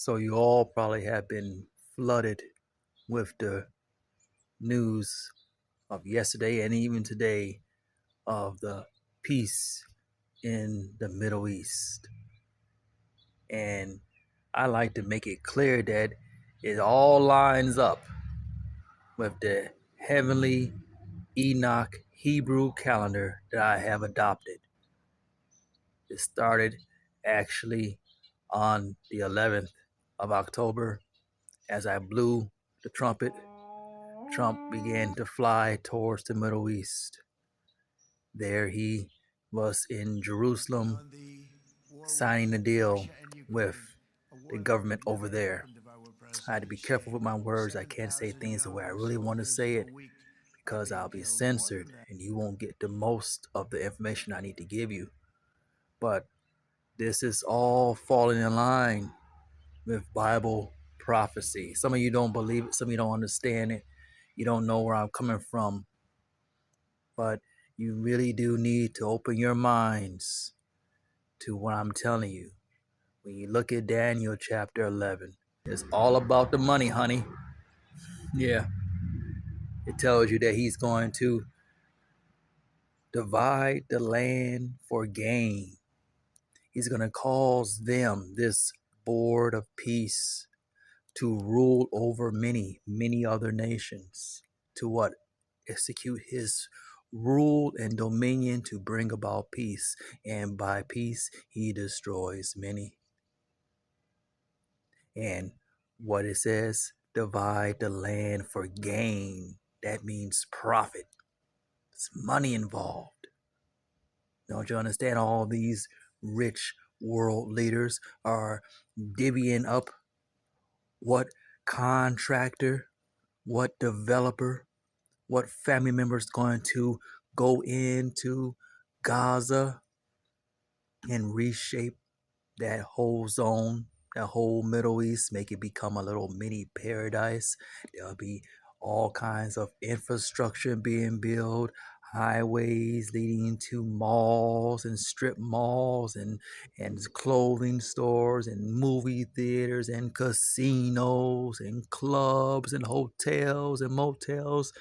So you all probably have been flooded with the news of yesterday and even today of the peace in the Middle East. And I like to make it clear that it all lines up with the heavenly Enoch Hebrew calendar that I have adopted. It started actually on the 11th of October as I blew the trumpet. Trump began to fly towards the Middle East. There he was in Jerusalem signing a deal with the government over there. I had to be careful with my words. I can't say things the way I really want to say it because I'll be censored and you won't get the most of the information I need to give you. But this is all falling in line with Bible prophecy. Some of you don't believe it, some of you don't understand it. You don't know where I'm coming from. But you really do need to open your minds to what I'm telling you. When you look at Daniel chapter 11, it's all about the money, honey. Yeah, it tells you that he's going to divide the land for gain. He's going to cause them, this board of peace, to rule over many, many other nations. To what? Execute his rule and dominion to bring about peace. And by peace, he destroys many. And what it says, divide the land for gain. That means profit. It's money involved. Don't you understand? All these rich world leaders are divvying up what contractor, what developer, what family member is going to go into Gaza and reshape that whole zone, that whole Middle East, make it become a little mini paradise. There'll be all kinds of infrastructure being built, highways leading to malls and strip malls and clothing stores and movie theaters and casinos and clubs and hotels and motels.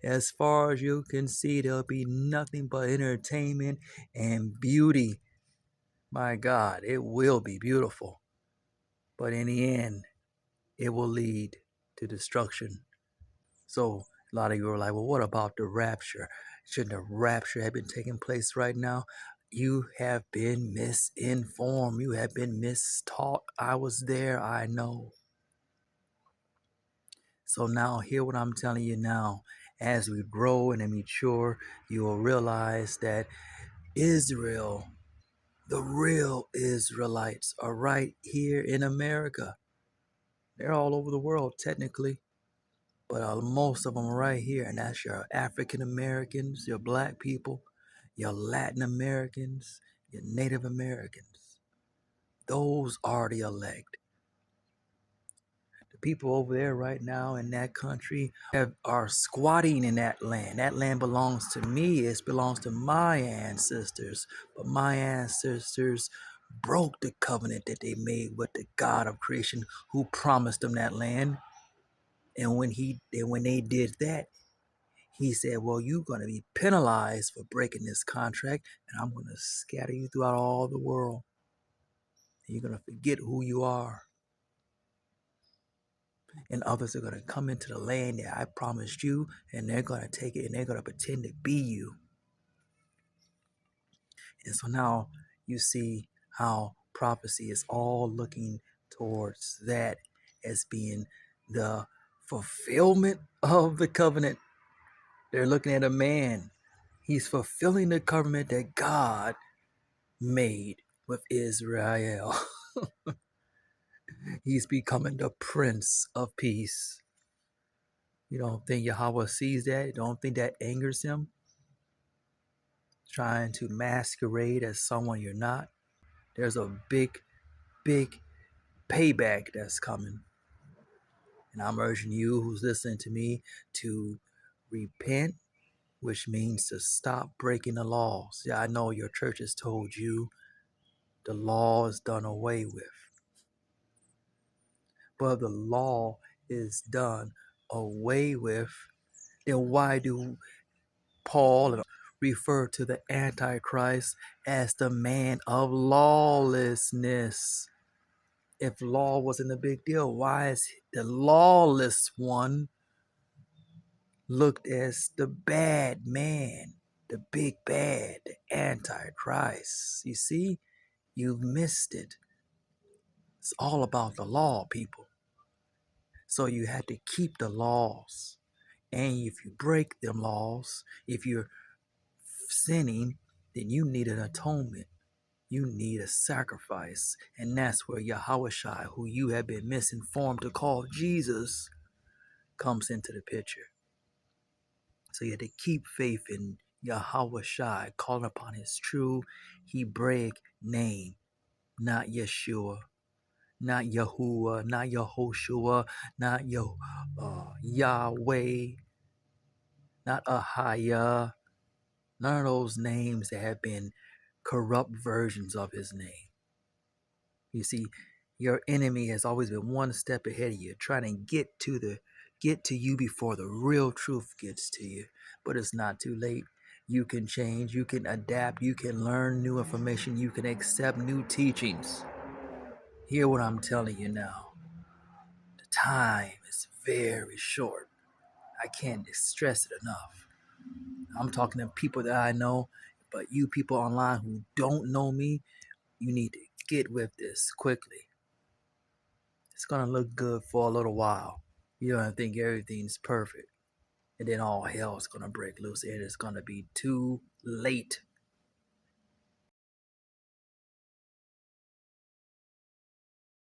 As far as you can see, there'll be nothing but entertainment and beauty. My God, it will be beautiful. But in the end, it will lead to destruction. So a lot of you are like, well, what about the rapture? Shouldn't the rapture have been taking place right now? You have been misinformed. You have been mistaught. I was there, I know. So now hear what I'm telling you now. As we grow and mature, you will realize that Israel, the real Israelites, are right here in America. They're all over the world, technically, but most of them are right here, and that's your African Americans, your black people, your Latin Americans, your Native Americans. Those are the elect. The people over there right now in that country are squatting in that land. That land belongs to me. It belongs to my ancestors. But my ancestors broke the covenant that they made with the God of creation who promised them that land. And when they did that, he said, well, you're going to be penalized for breaking this contract, and I'm going to scatter you throughout all the world. And you're going to forget who you are. And others are going to come into the land that I promised you, and they're going to take it, and they're going to pretend to be you. And so now you see how prophecy is all looking towards that as being the fulfillment of the covenant. They're looking at a man. He's fulfilling the covenant that God made with Israel. He's becoming the Prince of Peace. You don't think Yahweh sees that? You don't think that angers him? Trying to masquerade as someone you're not? There's a big, big payback that's coming. And I'm urging you who's listening to me to repent, which means to stop breaking the laws. Yeah, I know your church has told you the law is done away with. but the law is done away with, then why do Paul refer to the Antichrist as the man of lawlessness? If law wasn't a big deal, why is the lawless one looked as the bad man, the big bad, the Antichrist? You see, you've missed it. It's all about the law, people. So you had to keep the laws. And if you break them laws, if you're sinning, then you need an atonement. You need a sacrifice. And that's where Yahushua, who you have been misinformed to call Jesus, comes into the picture. So you have to keep faith in Yahushua, calling upon his true Hebraic name, not Yeshua, not Yahuwah, not Yehoshua, not Yahweh, not Ahaya, none of those names that have been corrupt versions of his name. You see, your enemy has always been one step ahead of you, trying to get to you before the real truth gets to you. But it's not too late. You can change, you can adapt, you can learn new information, you can accept new teachings. Hear what I'm telling you now. The time is very short. I can't stress it enough. I'm talking to people that I know, but you people online who don't know me, you need to get with this quickly. It's going to look good for a little while. You're going to think everything's perfect. And then all hell is going to break loose and it's going to be too late.